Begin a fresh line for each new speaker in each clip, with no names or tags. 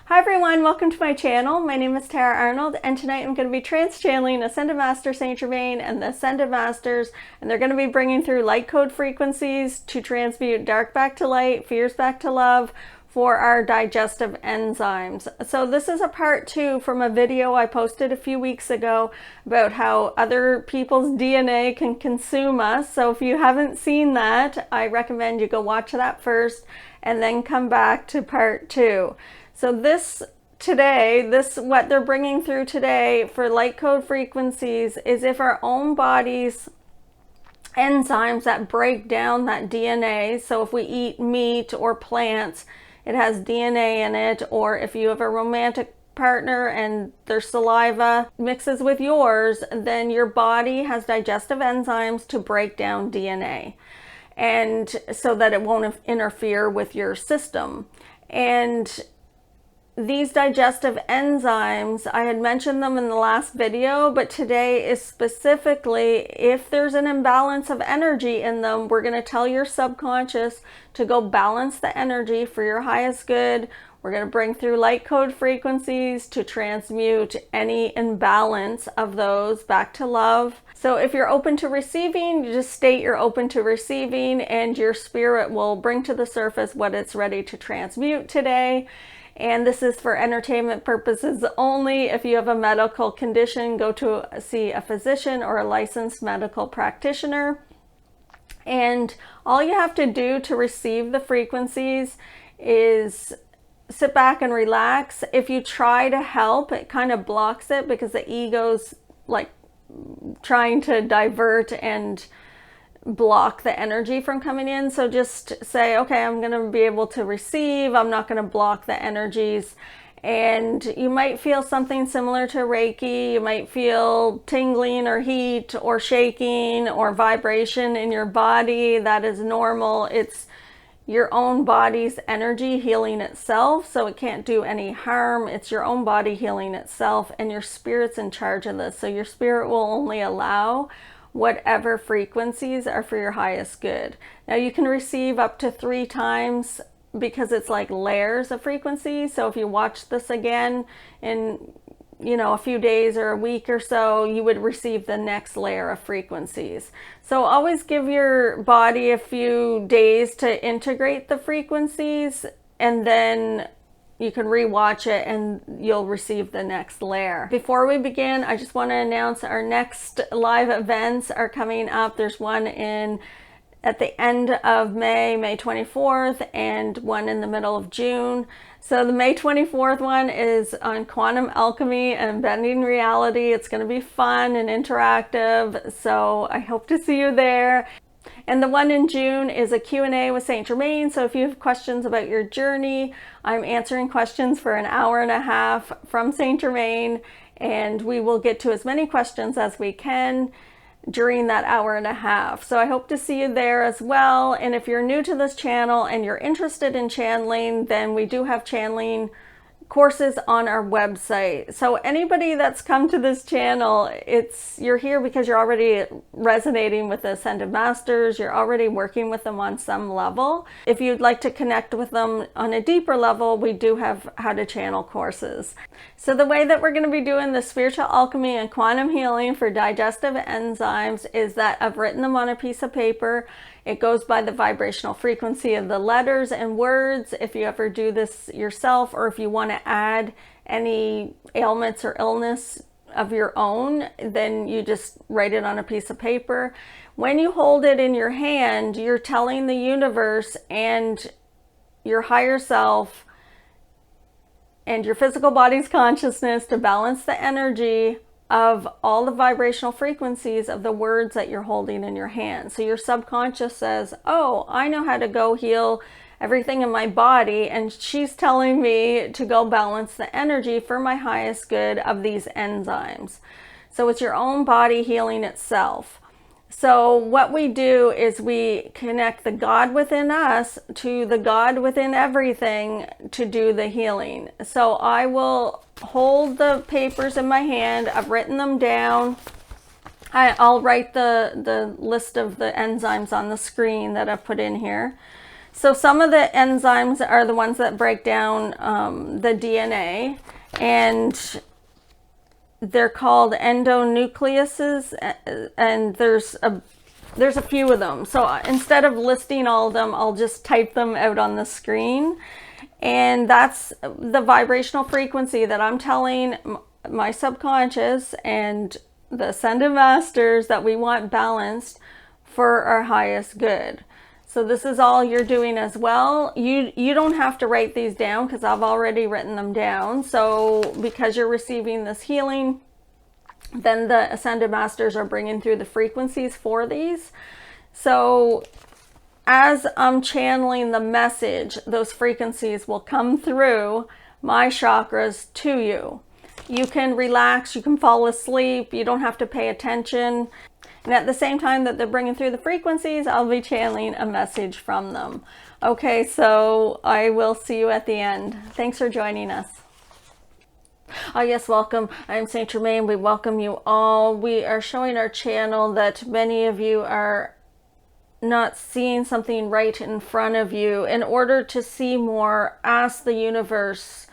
Hi everyone, welcome to my channel. My name is Tara Arnold, and tonight I'm going to be trance channeling Ascended Master St Germain and the Ascended Masters, and they're going to be bringing through light code frequencies to transmute dark back to light, fears back to love for our digestive enzymes. So this is a part 2 from a video I posted a few weeks ago about how other people's DNA can consume us. So if you haven't seen that, I recommend you go watch that first and then come back to part 2. So what they're bringing through today for light code frequencies is if our own body's enzymes that break down that DNA, so if we eat meat or plants, it has DNA in it, or if you have a romantic partner and their saliva mixes with yours, then your body has digestive enzymes to break down DNA, and so that it won't interfere with your system. And these digestive enzymes, I had mentioned them in the last video, but today is specifically if there's an imbalance of energy in them, we're going to tell your subconscious to go balance the energy for your highest good. We're going to bring through light code frequencies to transmute any imbalance of those back to love. So if you're open to receiving, you just state you're open to receiving, and your spirit will bring to the surface what it's ready to transmute today. And this is for entertainment purposes only. If you have a medical condition, go to see a physician or a licensed medical practitioner. And all you have to do to receive the frequencies is sit back and relax. If you try to help, it kind of blocks it because the ego's like trying to divert and block the energy from coming in. So just say, okay, I'm going to be able to receive. I'm not going to block the energies. And you might feel something similar to Reiki. You might feel tingling or heat or shaking or vibration in your body. That is normal. It's your own body's energy healing itself, so it can't do any harm. It's your own body healing itself, and your spirit's in charge of this. So your spirit will only allow whatever frequencies are for your highest good. Now you can receive up to 3 times because it's like layers of frequency. So if you watch this again in a few days or a week or so, you would receive the next layer of frequencies. So always give your body a few days to integrate the frequencies, and then you can rewatch it and you'll receive the next layer. Before we begin, I just want to announce our next live events are coming up. There's one at the end of May 24th, and one in the middle of June. So the May 24th one is on Quantum Alchemy and bending reality. It's going to be fun and interactive, so I hope to see you there. And the one in June is a Q&A with St Germain. So if you have questions about your journey, I'm answering questions for an hour and a half from St Germain, and we will get to as many questions as we can during that hour and a half. So I hope to see you there as well. And if you're new to this channel and you're interested in channeling, then we do have channeling courses on our website. So anybody that's come to this channel, you're here because you're already resonating with the Ascended Masters. You're already working with them on some level. If you'd like to connect with them on a deeper level, we do have how to channel courses. So the way that we're going to be doing the spiritual alchemy and quantum healing for digestive enzymes is that I've written them on a piece of paper. It goes by the vibrational frequency of the letters and words. If you ever do this yourself, or if you want to add any ailments or illness of your own, then you just write it on a piece of paper. When you hold it in your hand, you're telling the universe and your higher self and your physical body's consciousness to balance the energy of all the vibrational frequencies of the words that you're holding in your hand. So your subconscious says, oh, I know how to go heal everything in my body, and she's telling me to go balance the energy for my highest good of these enzymes. So it's your own body healing itself. So what we do is we connect the God within us to the God within everything to do the healing. So I will hold the papers in my hand. I've written them down. I'll write the list of the enzymes on the screen that I've put in here. So some of the enzymes are the ones that break down the DNA, and they're called endonucleases, and there's a few of them. So instead of listing all of them, I'll just type them out on the screen. And that's the vibrational frequency that I'm telling my subconscious and the ascended masters that we want balanced for our highest good. So this is all you're doing as well. You don't have to write these down because I've already written them down. So because you're receiving this healing, then the ascended masters are bringing through the frequencies for these. So as I'm channeling the message, those frequencies will come through my chakras to you. You can relax, you can fall asleep, you don't have to pay attention. And at the same time that they're bringing through the frequencies, I'll be channeling a message from them. Okay, so I will see you at the end. Thanks for joining us. Oh yes, welcome. I'm St Germain. We welcome you all. We are showing our channel that many of you are not seeing something right in front of you. In order to see more, ask the universe.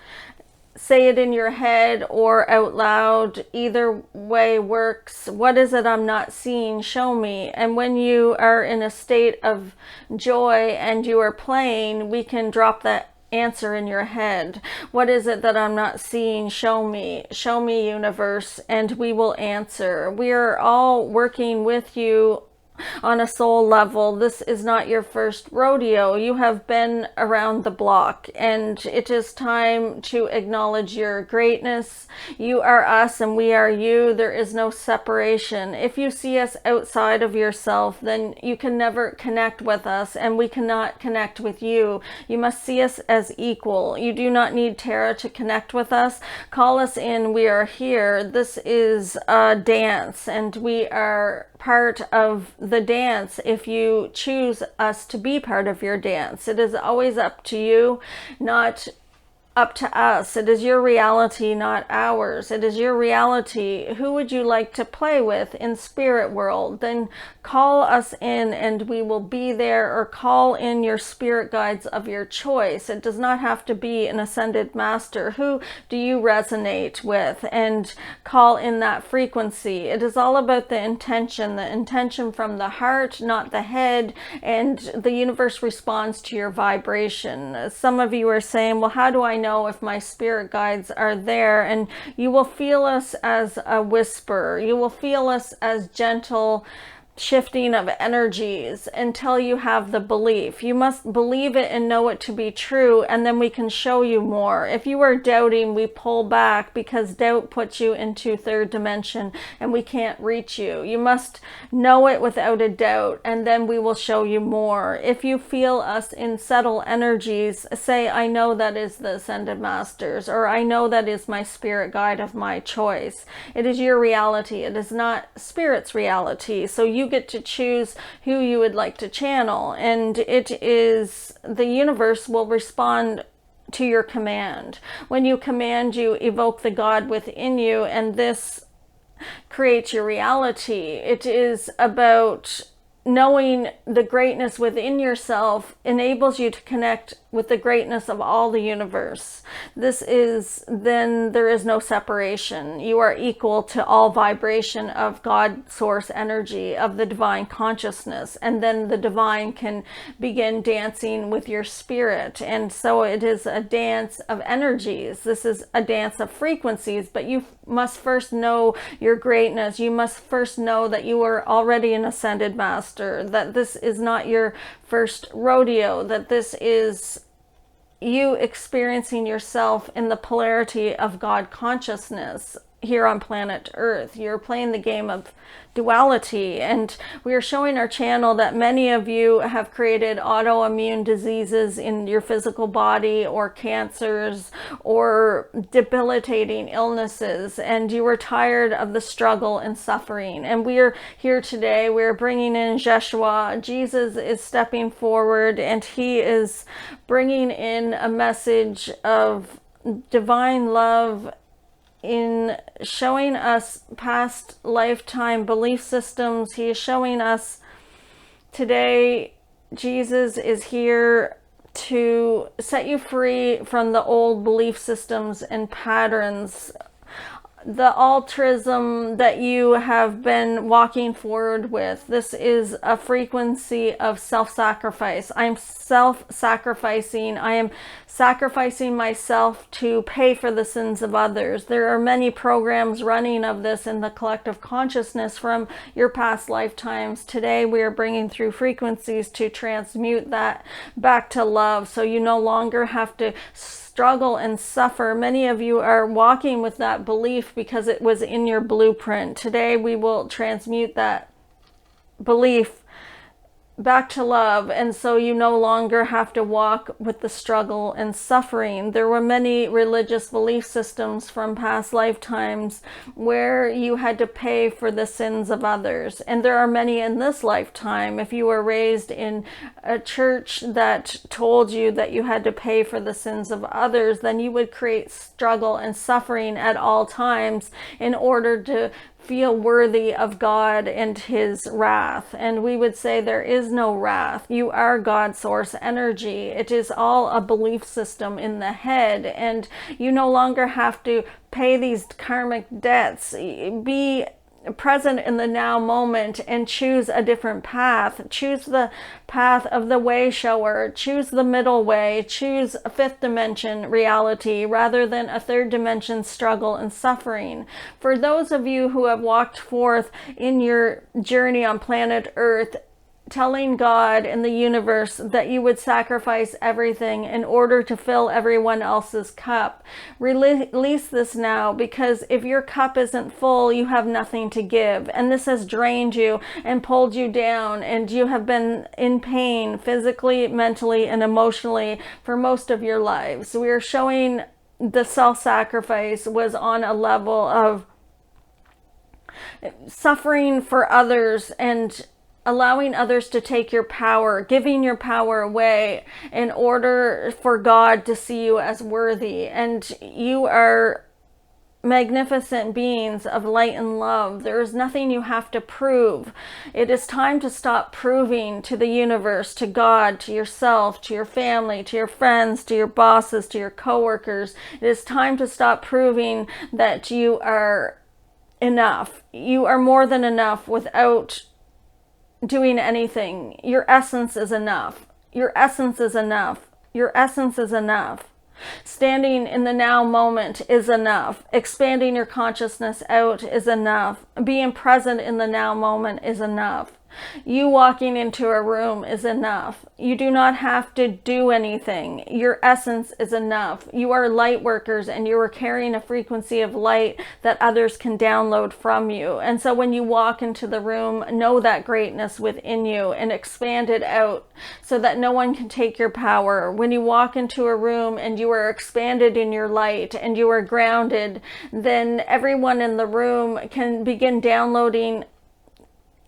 Say it in your head or out loud. Either way works. What is it I'm not seeing? Show me. And when you are in a state of joy and you are playing, we can drop that answer in your head. What is it that I'm not seeing? Show me. Show me, universe, and we will answer. We are all working with you on a soul level. This is not your first rodeo. You have been around the block, and it is time to acknowledge your greatness. You are us and we are you. There is no separation. If you see us outside of yourself, then you can never connect with us, and we cannot connect with you. You must see us as equal. You do not need Tara to connect with us. Call us in. We are here. This is a dance, and we are part of the dance if you choose us to be part of your dance. It is always up to you, not up to us. It is your reality, not ours. It is your reality. Who would you like to play with in spirit world? Then call us in and we will be there, or call in your spirit guides of your choice. It does not have to be an ascended master. Who do you resonate with? And call in that frequency. It is all about the intention from the heart, not the head, and the universe responds to your vibration. Some of you are saying, well, how do I know if my spirit guides are there? And you will feel us as a whisper. You will feel us as gentle shifting of energies until you have the belief. You must believe it and know it to be true, and then we can show you more. If you are doubting, we pull back, because doubt puts you into third dimension and we can't reach you. You must know it without a doubt, and then we will show you more. If you feel us in subtle energies, say, I know that is the ascended masters, or I know that is my spirit guide of my choice. It is your reality. It is not spirit's reality. So you get to choose who you would like to channel, and it is the universe will respond to your command. When you command, you evoke the God within you, and this creates your reality. It is about knowing the greatness within yourself enables you to connect with the greatness of all the universe. Then there is no separation. You are equal to all vibration of God source energy, of the divine consciousness, and then the divine can begin dancing with your spirit. And so it is a dance of energies. This is a dance of frequencies, but you must first know your greatness. You must first know that you are already an ascended master, that this is not your first rodeo, that this is you experiencing yourself in the polarity of God consciousness here on planet Earth. You're playing the game of duality, and we are showing our channel that many of you have created autoimmune diseases in your physical body, or cancers, or debilitating illnesses, and you were tired of the struggle and suffering. And we are here today. We're bringing in Jeshua. Jesus is stepping forward, and he is bringing in a message of divine love in showing us past lifetime belief systems. He is showing us today Jesus is here to set you free from the old belief systems and patterns, the altruism that you have been walking forward with. This is a frequency of self-sacrifice. I'm self-sacrificing. I am sacrificing myself to pay for the sins of others. There are many programs running of this in the collective consciousness from your past lifetimes. Today we are bringing through frequencies to transmute that back to love, so you no longer have to struggle and suffer. Many of you are walking with that belief because it was in your blueprint. Today we will transmute that belief back to love, and so you no longer have to walk with the struggle and suffering. There were many religious belief systems from past lifetimes where you had to pay for the sins of others, and there are many in this lifetime. If you were raised in a church that told you that you had to pay for the sins of others, then you would create struggle and suffering at all times in order to feel worthy of God and his wrath. And we would say there is no wrath. You are God's source energy. It is all a belief system in the head, and you no longer have to pay these karmic debts. Be present in the now moment and choose a different path. Choose the path of the way shower. Choose the middle way. Choose a fifth dimension reality rather than a third dimension struggle and suffering. For those of you who have walked forth in your journey on planet Earth, telling God and the universe that you would sacrifice everything in order to fill everyone else's cup, release this now, because if your cup isn't full, you have nothing to give, and this has drained you and pulled you down, and you have been in pain physically, mentally, and emotionally for most of your lives. We are showing the self-sacrifice was on a level of suffering for others and allowing others to take your power, giving your power away in order for God to see you as worthy. And you are magnificent beings of light and love. There is nothing you have to prove. It is time to stop proving to the universe, to God, to yourself, to your family, to your friends, to your bosses, to your coworkers. It is time to stop proving that you are enough. You are more than enough without doing anything. Your essence is enough. Your essence is enough. Your essence is enough. Standing in the now moment is enough. Expanding your consciousness out is enough. Being present in the now moment is enough. You walking into a room is enough. You do not have to do anything. Your essence is enough. You are light workers, and you are carrying a frequency of light that others can download from you. And so when you walk into the room, know that greatness within you and expand it out so that no one can take your power. When you walk into a room and you are expanded in your light and you are grounded, then everyone in the room can begin downloading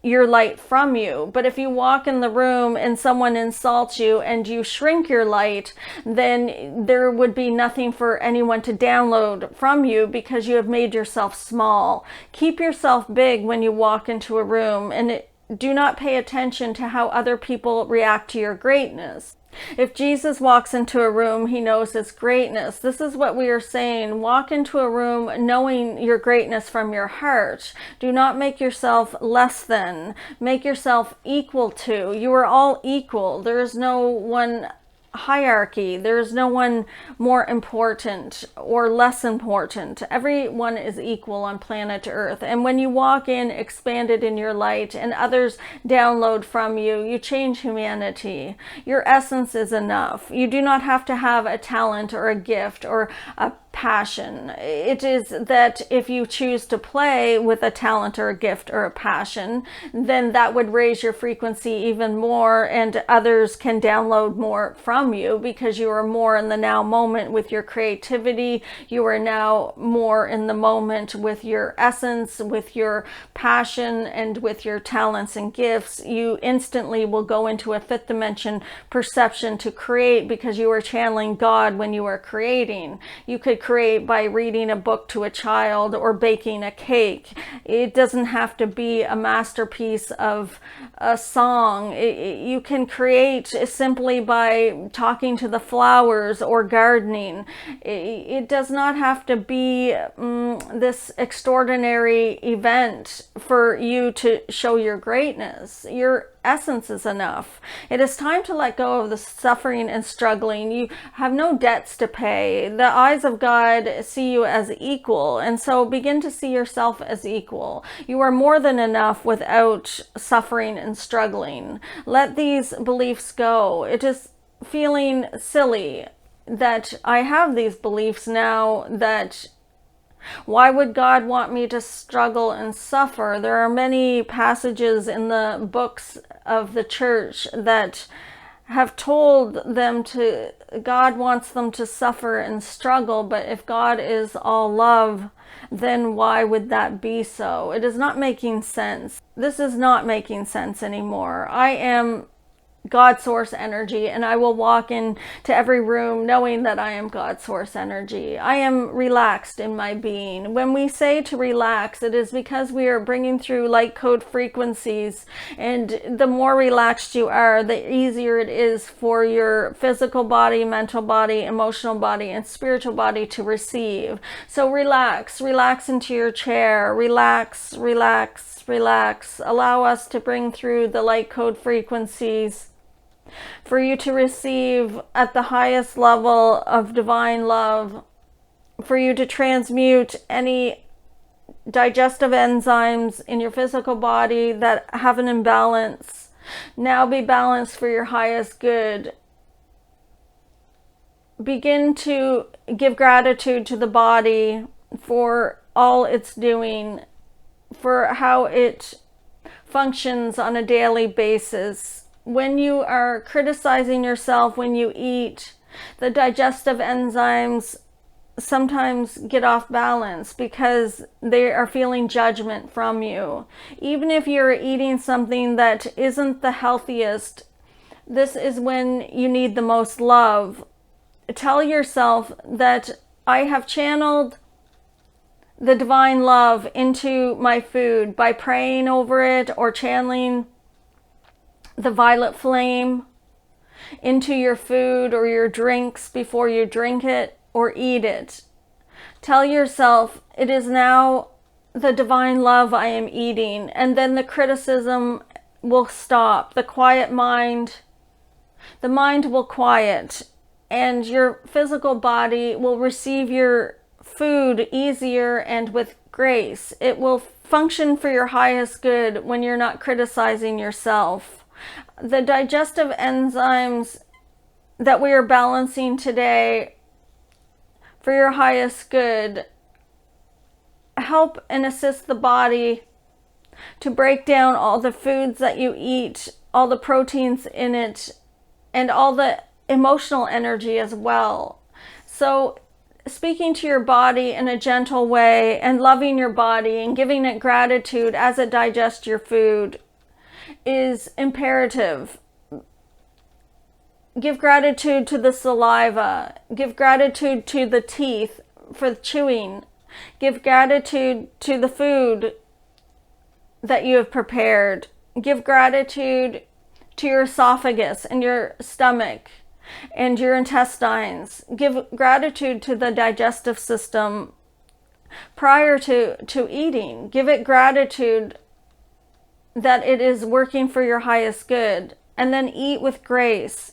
your light from you. But if you walk in the room and someone insults you and you shrink your light, then there would be nothing for anyone to download from you because you have made yourself small. Keep yourself big when you walk into a room, and do not pay attention to how other people react to your greatness. If Jesus walks into a room, he knows its greatness. This is what we are saying. Walk into a room knowing your greatness from your heart. Do not make yourself less than. Make yourself equal to. You are all equal. There is no one hierarchy. There is no one more important or less important. Everyone is equal on planet Earth. And when you walk in expanded in your light and others download from you, you change humanity. Your essence is enough. You do not have to have a talent or a gift or a passion. It is that if you choose to play with a talent or a gift or a passion, then that would raise your frequency even more, and others can download more from from you, because you are more in the now moment with your creativity. You are now more in the moment with your essence, with your passion, and with your talents and gifts. You instantly will go into a fifth dimension perception to create, because you are channeling God when you are creating. You could create by reading a book to a child or baking a cake. It doesn't have to be a masterpiece of a song. You can create simply by talking to the flowers or gardening. It does not have to be this extraordinary event for you to show your greatness. Your essence is enough. It is time to let go of the suffering and struggling. You have no debts to pay. The eyes of God see you as equal, and so begin to see yourself as equal. You are more than enough without suffering and struggling. Let these beliefs go. It is feeling silly that I have these beliefs now, that why would God want me to struggle and suffer? There are many passages in the books of the church that have told them God wants them to suffer and struggle, but if God is all love, then why would that be so? It is not making sense. This is not making sense anymore. I am God source energy, and I will walk into every room knowing that I am God source energy. I am relaxed in my being. When we say to relax, it is because we are bringing through light code frequencies, and the more relaxed you are, the easier it is for your physical body, mental body, emotional body, and spiritual body to receive. So relax into your chair, relax. Allow us to bring through the light code frequencies for you to receive at the highest level of divine love, for you to transmute any digestive enzymes in your physical body that have an imbalance. Now be balanced for your highest good. Begin to give gratitude to the body for all it's doing, for how it functions on a daily basis. When you are criticizing yourself when you eat, the digestive enzymes sometimes get off balance because they are feeling judgment from you. Even if you're eating something that isn't the healthiest, this is when you need the most love. Tell yourself that I have channeled the divine love into my food by praying over it or channeling the violet flame into your food or your drinks before you drink it or eat it. Tell yourself, it is now the divine love I am eating, and then the criticism will stop. The mind will quiet, and your physical body will receive your food easier and with grace. It will function for your highest good when you're not criticizing yourself. The digestive enzymes that we are balancing today for your highest good help and assist the body to break down all the foods that you eat, all the proteins in it, and all the emotional energy as well. So speaking to your body in a gentle way and loving your body and giving it gratitude as it digests your food is imperative. Give gratitude to the saliva. Give gratitude to the teeth for chewing. Give gratitude to the food that you have prepared. Give gratitude to your esophagus and your stomach and your intestines. Give gratitude to the digestive system prior to eating. Give it gratitude that it is working for your highest good. And then eat with grace.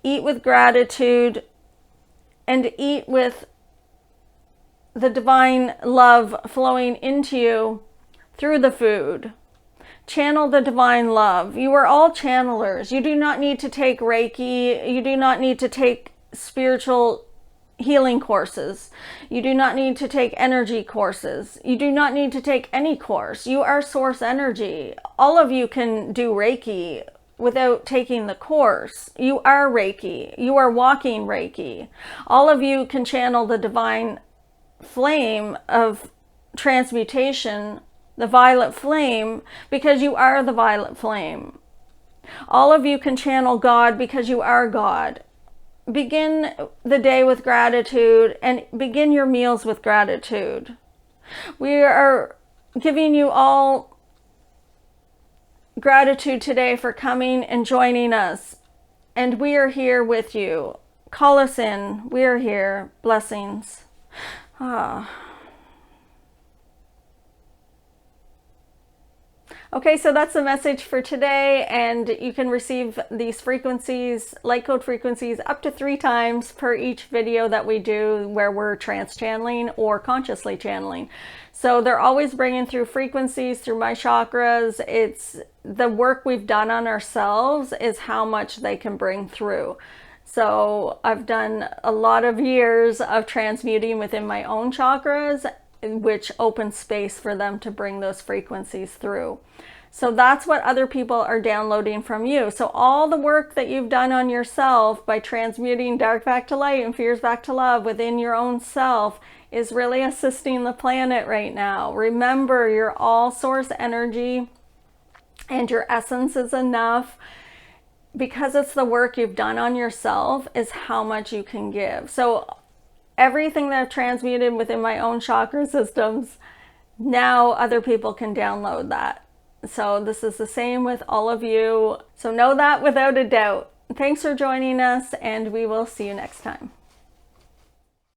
Eat with gratitude, and eat with the divine love flowing into you through the food. Channel the divine love. You are all channelers. You do not need to take Reiki. You do not need to take spiritual healing courses. You do not need to take energy courses. You do not need to take any course. You are source energy. All of you can do Reiki. without taking the course. You are Reiki. You are walking Reiki. All of you can channel the divine flame of transmutation, the violet flame, because you are the violet flame. All of you can channel God because you are God. Begin the day with gratitude and begin your meals with gratitude. We are giving you all gratitude today for coming and joining us. And we are here with you. Call us in. We are here. Blessings. Okay, so that's the message for today, and you can receive these frequencies, light code frequencies, up to 3 times per each video that we do where we're trance channeling or consciously channeling. So they're always bringing through frequencies through my chakras. It's the work we've done on ourselves is how much they can bring through. So I've done a lot of years of transmuting within my own chakras, which opens space for them to bring those frequencies through. So that's what other people are downloading from you. So all the work that you've done on yourself by transmuting dark back to light and fears back to love within your own self is really assisting the planet right now. Remember, you're all source energy and your essence is enough. Because it's the work you've done on yourself is how much you can give. So everything that I've transmuted within my own chakra systems, now other people can download that. So this is the same with all of you. So know that without a doubt. Thanks for joining us, and we will see you next time.